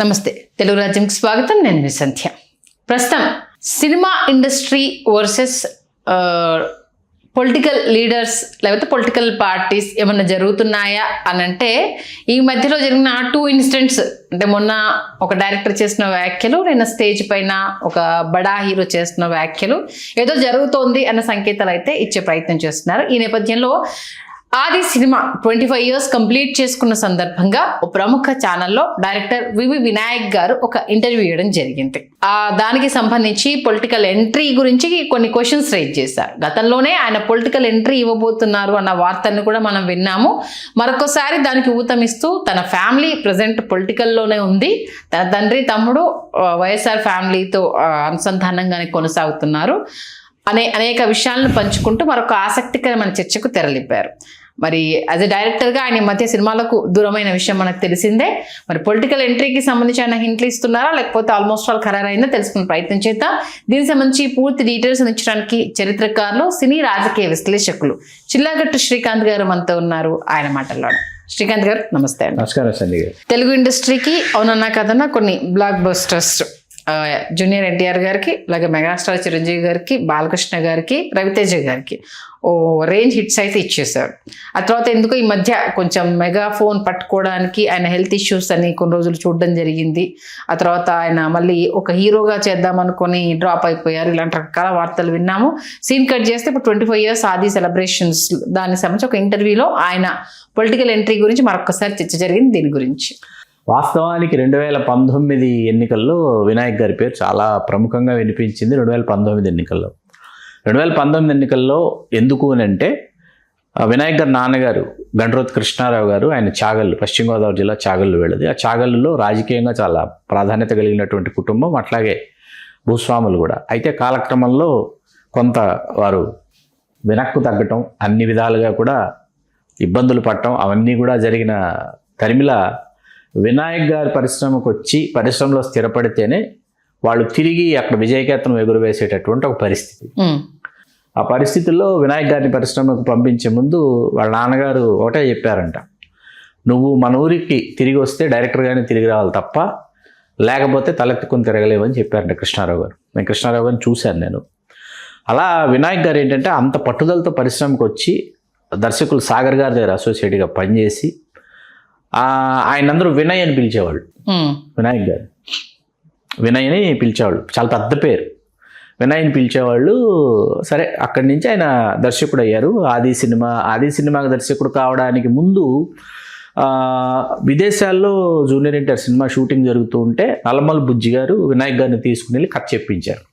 నమస్తే తెలుగు రాజ్యంకి స్వాగతం. నేను మీ సంధ్య. ప్రస్తుతం cinema industry versus political leaders లేకపోతే పొలిటికల్ పార్టీస్ ఏమన్నా జరుగుతున్నాయా అని అంటే ఈ మధ్యలో జరిగిన 2 ఇన్సిడెంట్స్ అంటే మొన్న ఒక డైరెక్టర్ చేసిన వ్యాఖ్యలు, నిన్న స్టేజ్ పైన ఒక బడా హీరో చేసిన వ్యాఖ్యలు ఏదో జరుగుతోంది అన్న సంకేతాలు అయితే ఇచ్చే ప్రయత్నం చేస్తున్నారు. ఈ నేపథ్యంలో ఆది సినిమా 25 years కంప్లీట్ చేసుకున్న సందర్భంగా ఒక ప్రముఖ ఛానల్లో డైరెక్టర్ వివి వినాయక్ గారు ఒక ఇంటర్వ్యూ ఇవ్వడం జరిగింది. దానికి సంబంధించి పొలిటికల్ ఎంట్రీ గురించి కొన్ని క్వశ్చన్స్ రైజ్ చేశారు. గతంలోనే ఆయన పొలిటికల్ ఎంట్రీ ఇవ్వబోతున్నారు అన్న వార్తను కూడా మనం విన్నాము. మరొకసారి దానికి ఊతమిస్తూ తన ఫ్యామిలీ ప్రజెంట్ పొలిటికల్లోనే ఉంది, తన తండ్రి తమ్ముడు వైఎస్ఆర్ ఫ్యామిలీతో అనుసంధానంగానే కొనసాగుతున్నారు అనేక విషయాలను పంచుకుంటూ మరొక ఆసక్తికరమైన చర్చకు తెరలిపారు. మరి యాజ్ ఎ డైరెక్టర్గా ఆయన మధ్య సినిమాలకు దూరమైన విషయం మనకు తెలిసిందే. మరి పొలిటికల్ ఎంట్రీకి సంబంధించి ఆయన హింట్లు ఇస్తున్నారా లేకపోతే ఆల్మోస్ట్ ఆల్ ఖరారైందో తెలుసుకునే ప్రయత్నం చేద్దాం. దీనికి సంబంధించి పూర్తి డీటెయిల్స్ ఇచ్చడానికి చరిత్రకారులు, సినీ రాజకీయ విశ్లేషకులు చిల్లాగట్టు శ్రీకాంత్ గారు మనతో ఉన్నారు. ఆయన మాటల్లో శ్రీకాంత్ గారు నమస్తే. నమస్కారం సండి గారు. తెలుగు ఇండస్ట్రీకి అవునన్నా కదన్నా కొన్ని బ్లాక్ బస్టర్స్ జూనియర్ ఎన్టీఆర్ గారికి, అలాగే మెగాస్టార్ చిరంజీవి గారికి, బాలకృష్ణ గారికి, రవితేజ గారికి ఓ రేంజ్ హిట్స్ అయితే ఇచ్చేశారు. ఆ తర్వాత ఎందుకో ఈ మధ్య కొంచెం మెగా ఫోన్ పట్టుకోవడానికి ఆయన హెల్త్ ఇష్యూస్ అని కొన్ని రోజులు చూడడం జరిగింది. ఆ తర్వాత ఆయన మళ్ళీ ఒక హీరోగా చేద్దామనుకొని డ్రాప్ అయిపోయారు. ఇలాంటి రకాల వార్తలు విన్నాము. సీన్ కట్ చేస్తే ఇప్పుడు 25 years ఆది సెలబ్రేషన్స్ దానికి సంబంధించి ఒక ఇంటర్వ్యూలో ఆయన పొలిటికల్ ఎంట్రీ గురించి మరొకసారి చర్చ జరిగింది. దీని గురించి వాస్తవానికి 2019 ఎన్నికల్లో వినాయక్ గారి పేరు చాలా ప్రముఖంగా వినిపించింది. 2019 ఎన్నికల్లో ఎందుకు అని అంటే వినాయక్ గారి నాన్నగారు గండ్రోత్ కృష్ణారావు గారు, ఆయన చాగల్లు, పశ్చిమ గోదావరి జిల్లా చాగల్లు వెళ్ళదు. ఆ చాగల్లులో రాజకీయంగా చాలా ప్రాధాన్యత కలిగినటువంటి కుటుంబం, అట్లాగే భూస్వాములు కూడా. అయితే కాలక్రమంలో కొంత వారు వెనక్కు తగ్గటం, అన్ని విధాలుగా కూడా ఇబ్బందులు పడటం అవన్నీ కూడా జరిగిన తరిమిల వినాయక్ గారి పరిశ్రమకు వచ్చి పరిశ్రమలో స్థిరపడితేనే వాళ్ళు తిరిగి అక్కడ విజయకేతనం ఎగురవేసేటటువంటి ఒక పరిస్థితి. ఆ పరిస్థితుల్లో వినాయక్ గారిని పరిశ్రమకు పంపించే ముందు వాళ్ళ నాన్నగారు ఒకటే చెప్పారంట, నువ్వు మన ఊరికి తిరిగి వస్తే డైరెక్టర్గానే తిరిగి రావాలి తప్ప లేకపోతే తలెత్తుకుని తిరగలేవని చెప్పారంట కృష్ణారావు గారు. నేను కృష్ణారావు గారిని చూశాను నేను. అలా వినాయక్ గారు ఏంటంటే అంత పట్టుదలతో పరిశ్రమకు వచ్చి దర్శకులు సాగర్ గారి దగ్గర అసోసియేట్గా పనిచేసి ఆయన అందరూ వినయ్ అని పిలిచేవాళ్ళు. వినాయక్ గారు వినయ్ అని పిలిచేవాళ్ళు, చాలా పెద్ద పేరు. వినయ్ అని పిలిచేవాళ్ళు. సరే, అక్కడి నుంచి ఆయన దర్శకుడు అయ్యారు. ఆది సినిమాకి దర్శకుడు కావడానికి ముందు విదేశాల్లో జూనియర్ ఎన్టీఆర్ సినిమా షూటింగ్ జరుగుతూ ఉంటే నల్లమల్ బుజ్జి గారు వినాయక్ గారిని తీసుకుని వెళ్ళి కథ చెప్పించారు.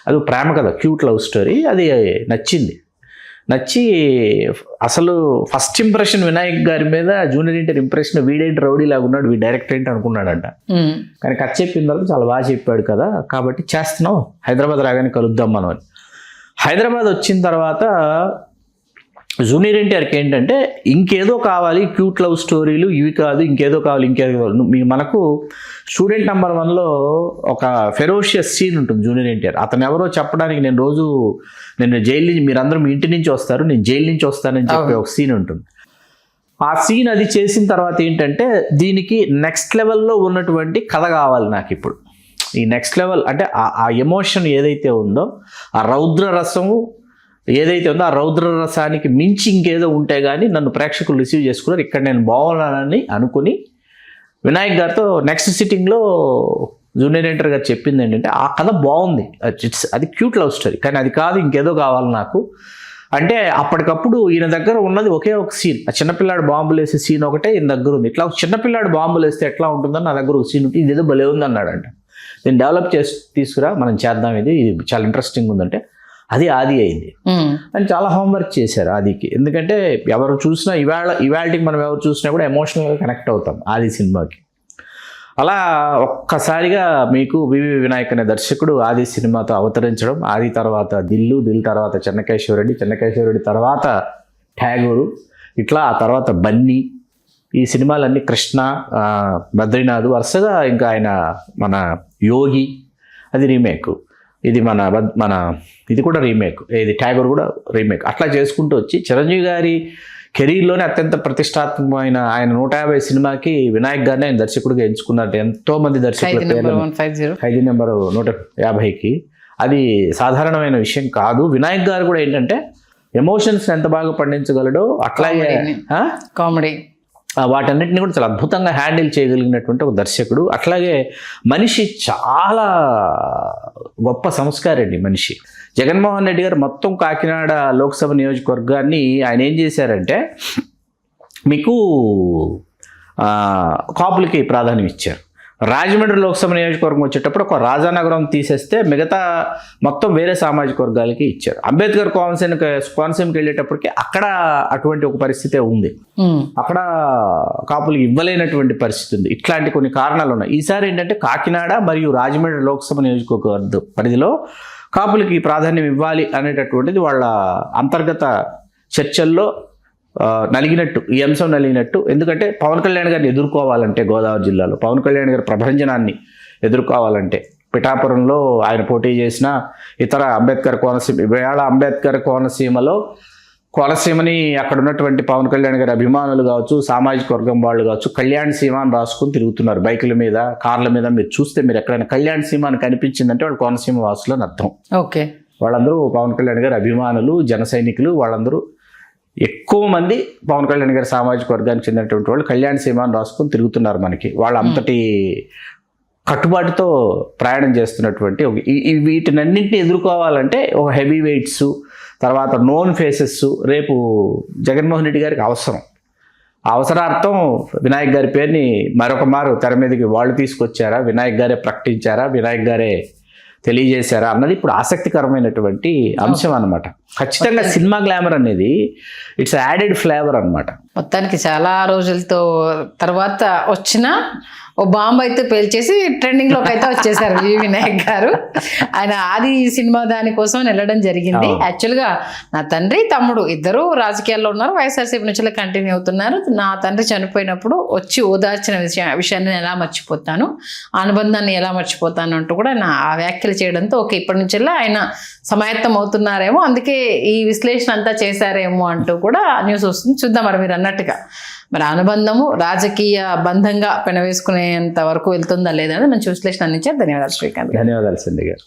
అది ప్రేమ కథ, క్యూట్ లవ్ స్టోరీ. అది నచ్చి అసలు ఫస్ట్ ఇంప్రెషన్ వినాయక్ గారి మీద జూనియర్ ఎన్టీఆర్ ఇంప్రెషన్, వీడేంటి రౌడీ లాగా ఉన్నాడు, వీడు డైరెక్టర్ ఏంటి అనుకున్నాడంట. కానీ కథ చెప్పిన తర్వాత చాలా బాగా చెప్పాడు కదా, కాబట్టి చేస్తున్నాం, హైదరాబాద్ రాగానే కలుద్దాం మనం అని. హైదరాబాద్ వచ్చిన తర్వాత జూనియర్ ఎన్టీఆర్కి ఏంటంటే ఇంకేదో కావాలి, క్యూట్ లవ్ స్టోరీలు ఇవి కాదు, ఇంకేదో కావాలి. మనకు స్టూడెంట్ నెంబర్ 1లో ఒక ఫెరోషియస్ సీన్ ఉంటుంది జూనియర్ ఎన్టీఆర్. అతను ఎవరో చెప్పడానికి నేను జైలు నుంచి, మీరందరూ మీ ఇంటి నుంచి వస్తారు, నేను జైలు నుంచి వస్తానని చెప్పి ఒక సీన్ ఉంటుంది. ఆ సీన్ అది చేసిన తర్వాత ఏంటంటే దీనికి నెక్స్ట్ లెవెల్లో ఉన్నటువంటి కథ కావాలి నాకు ఇప్పుడు. ఈ నెక్స్ట్ లెవెల్ అంటే ఆ ఎమోషన్ ఏదైతే ఉందో, ఆ రౌద్ర రసము ఏదైతే ఉందో, ఆ రౌద్ర రసానికి మించి ఇంకేదో ఉంటే కానీ నన్ను ప్రేక్షకులు రిసీవ్ చేసుకున్నారు, ఇక్కడ నేను బాగున్నానని అనుకుని వినాయక్ గారితో నెక్స్ట్ సిట్టింగ్లో జూనియర్ ఎన్టీఆర్ గారు చెప్పింది ఏంటంటే ఆ కథ బాగుంది, అది క్యూట్ లవ్ స్టోరీ, కానీ అది కాదు, ఇంకేదో కావాలి నాకు అంటే. అప్పటికప్పుడు ఈయన దగ్గర ఉన్నది ఒకే ఒక సీన్, ఆ చిన్నపిల్లాడు బాంబులు వేసే సీన్ ఒకటే ఈయన దగ్గర ఉంది. ఇట్లా చిన్నపిల్లాడు బాంబులు వేస్తే ఎట్లా ఉంటుందని నా దగ్గర ఒక సీన్ ఉంటుంది, ఇదేదో భలే ఉంది అన్నాడంట. నేను డెవలప్ చేసి తీసుకురా, మనం చేద్దాం, ఇది చాలా ఇంట్రెస్టింగ్ ఉందంటే అది ఆది అయింది. అని చాలా హోంవర్క్ చేశారు ఆదికి. ఎందుకంటే ఎవరు చూసినా ఇవాళకి మనం ఎవరు చూసినా కూడా ఎమోషనల్గా కనెక్ట్ అవుతాం ఆది సినిమాకి. అలా ఒక్కసారిగా మీకు వివి వినాయక్ అనే దర్శకుడు ఆది సినిమాతో అవతరించడం, ఆది తర్వాత దిల్ తర్వాత చెన్నకేశ్వరరెడ్డి తర్వాత ట్యాగూరు, ఇట్లా ఆ తర్వాత బన్నీ, ఈ సినిమాలన్నీ కృష్ణ, బద్రీనాథ్, వరుసగా ఇంకా ఆయన మన యోగి అది రీమేక్, ఇది మన ఇది కూడా రీమేక్, ఇది ట్యాగూర్ కూడా రీమేక్, అట్లా చేసుకుంటూ వచ్చి చిరంజీవి గారి కెరీర్లోనే అత్యంత ప్రతిష్టాత్మకమైన ఆయన 150 సినిమాకి వినాయక్ గారిని ఆయన దర్శకుడిగా ఎంచుకున్నారు. ఎంతో మంది దర్శకుల పేర్లు 150 ఖైదీ నెంబర్ 150కి. అది సాధారణమైన విషయం కాదు. వినాయక్ గారు కూడా ఏంటంటే ఎమోషన్స్ ఎంత బాగా పండించగలడో అట్లాగే కామెడీ వాటన్నిటిని కూడా చాలా అద్భుతంగా హ్యాండిల్ చేయగలిగినటువంటి ఒక దర్శకుడు. అట్లాగే మనిషి చాలా గొప్ప సంస్కారండి మనిషి. జగన్మోహన్ రెడ్డి గారు మొత్తం కాకినాడ లోక్సభ నియోజకవర్గాన్ని ఆయన ఏం చేశారంటే మీకు కాపులకి ప్రాధాన్యం ఇచ్చారు. రాజమండ్రి లోక్సభ నియోజకవర్గం వచ్చేటప్పుడు ఒక రాజానగరం తీసేస్తే మిగతా మొత్తం వేరే సామాజిక వర్గాలకి ఇచ్చారు. అంబేద్కర్ కోనసీమకి వెళ్ళేటప్పటికి అక్కడ అటువంటి ఒక పరిస్థితే ఉంది. అక్కడ కాపులకి ఇవ్వలేనటువంటి పరిస్థితి ఉంది. ఇట్లాంటి కొన్ని కారణాలు ఉన్నాయి. ఈసారి ఏంటంటే కాకినాడ మరియు రాజమండ్రి లోక్సభ నియోజకవర్గ పరిధిలో కాపులకి ప్రాధాన్యం ఇవ్వాలి అనేటటువంటిది వాళ్ళ అంతర్గత చర్చల్లో నలిగినట్టు, ఈ అంశం నలిగినట్టు. ఎందుకంటే పవన్ కళ్యాణ్ గారిని ఎదుర్కోవాలంటే గోదావరి జిల్లాలో పవన్ కళ్యాణ్ గారి ప్రభంజనాన్ని ఎదుర్కోవాలంటే పిఠాపురంలో ఆయన పోటీ చేసిన ఇతర అంబేద్కర్ కోనసీమ, వేళ అంబేద్కర్ కోనసీమలో కోనసీమని అక్కడ ఉన్నటువంటి పవన్ కళ్యాణ్ గారి అభిమానులు కావచ్చు, సామాజిక వర్గం వాళ్ళు కావచ్చు, కళ్యాణ్ సీమ అని రాసుకుని తిరుగుతున్నారు బైకుల మీద, కార్ల మీద. మీరు చూస్తే మీరు ఎక్కడైనా కళ్యాణ్ సీమ అని కనిపించిందంటే వాళ్ళు కోనసీమ వాసులు అని అర్థం. ఓకే, వాళ్ళందరూ పవన్ కళ్యాణ్ గారి అభిమానులు, జన సైనికులు. వాళ్ళందరూ ఎక్కువ మంది పవన్ కళ్యాణ్ గారి సామాజిక వర్గానికి చెందినటువంటి వాళ్ళు కళ్యాణ్ సీమ అని రాసుకొని తిరుగుతున్నారు మనకి. వాళ్ళ అంతటి కట్టుబాటుతో ప్రయాణం చేస్తున్నటువంటి వీటినన్నింటినీ ఎదుర్కోవాలంటే ఒక హెవీ వెయిట్స్, తర్వాత నోన్ ఫేసెస్ రేపు జగన్మోహన్ రెడ్డి గారికి అవసరం. ఆ అవసరార్థం వినాయక్ గారి పేరుని మరొక మారు తెర మీదకి వాళ్ళు తీసుకొచ్చారా, వినాయక్ గారే ప్రకటించారా, వినాయక్ గారే తెలియజేశారా అన్నది ఇప్పుడు ఆసక్తికరమైనటువంటి అంశం అన్నమాట. ఖచ్చితంగా సినిమా గ్లామర్ అనేది ఇట్స్ యాడెడ్ ఫ్లేవర్ అన్నమాట. మొత్తానికి చాలా రోజులతో తర్వాత వచ్చిన ఓ బాంబు అయితే పేల్చేసి ట్రెండింగ్లోకి అయితే వచ్చేసారు వినాయక్ గారు. ఆయన ఆది సినిమా దానికోసం వెళ్ళడం జరిగింది. యాక్చువల్గా నా తండ్రి తమ్ముడు ఇద్దరు రాజకీయాల్లో ఉన్నారు, వైఎస్ఆర్సీపీ నుంచి కంటిన్యూ అవుతున్నారు. నా తండ్రి చనిపోయినప్పుడు వచ్చి ఓదార్చిన విషయాన్ని ఎలా మర్చిపోతాను, అనుబంధాన్ని ఎలా మర్చిపోతాను అంటూ కూడా ఆయన ఆ వ్యాఖ్యలు చేయడంతో ఓకే ఇప్పటి నుంచి ఆయన సమాయత్తం అవుతున్నారేమో, అందుకే ఈ విశ్లేషణ అంతా చేశారేమో అంటూ కూడా న్యూస్ వస్తుంది. చూద్దాం మరి మీరు అన్నట్టుగా మరి అనుబంధము రాజకీయ బంధంగా పెనవేసుకునేంత వరకు వెళ్తుందా లేదా మంచి విశ్లేషణ అందించారు. ధన్యవాదాలు శ్రీకాంత్. ధన్యవాదాలు సంధ్య గారు.